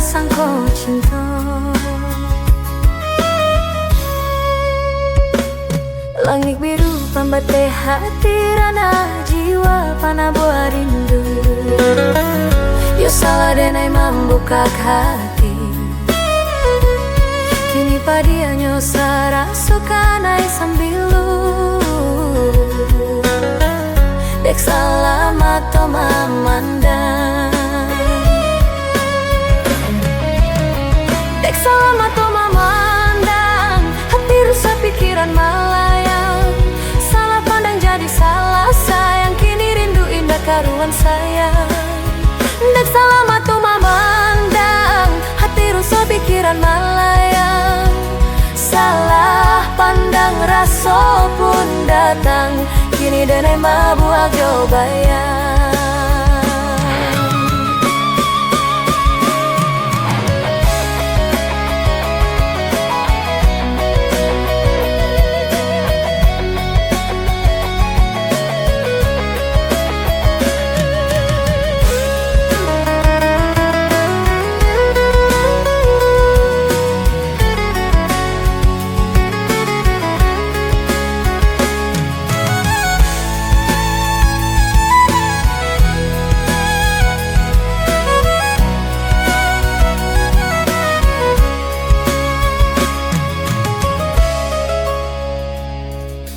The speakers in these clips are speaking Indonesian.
sangko cinta. Langit biru pambate hati rana jiwa pana buah rindu. Yo salah denai membuka hati. Kini padia nyosa rasukanai sambilu. Dek salamat to mamandang. Dek salamat to mamandang. Hati rusak pikiran malayang. Salah pandang jadi salah sayang. Kini rindu indah karuan sayang. Dek salamat to mamandang. Hati rusak pikiran malayang. Salah pandang raso pun datang. Kini denai mabuak jo bayang.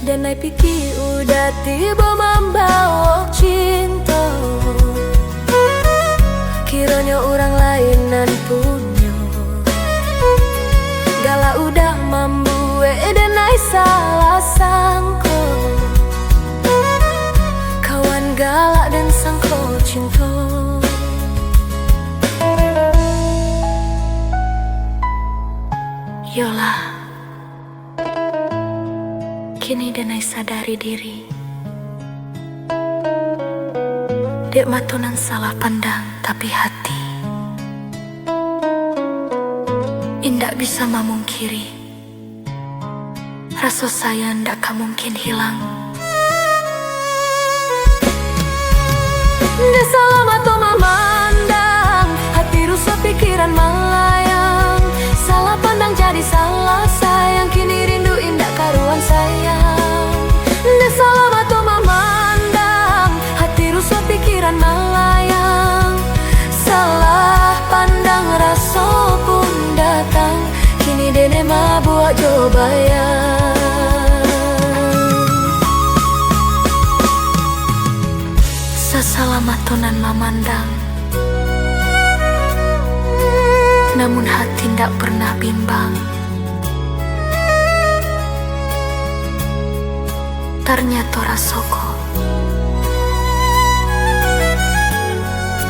Denai pikir udah tiba membawa cinta. Kiranya orang lainan punya. Gala udah membuat denai salah sangko. Kawan galak dan sangko cinta. Yolah, kini denai sadari diri. Dek matunan salah pandang tapi hati indak bisa memungkiri. Rasa sayang ndak mungkin hilang. Dek salamat to mamandang. Hati rusak pikiran melayang. Salah pandang jadi salah sayang. Kini rindu indah karuan sayang. Dek salamat to mamandang. Hati rusak pikiran melayang. Salah pandang rasa pun datang. Kini dene mabuak jo bayang. Sasalamatonan memandang. Namun hati ndak pernah bimbang. Ternyata rasoko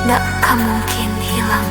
ndak mungkin hilang.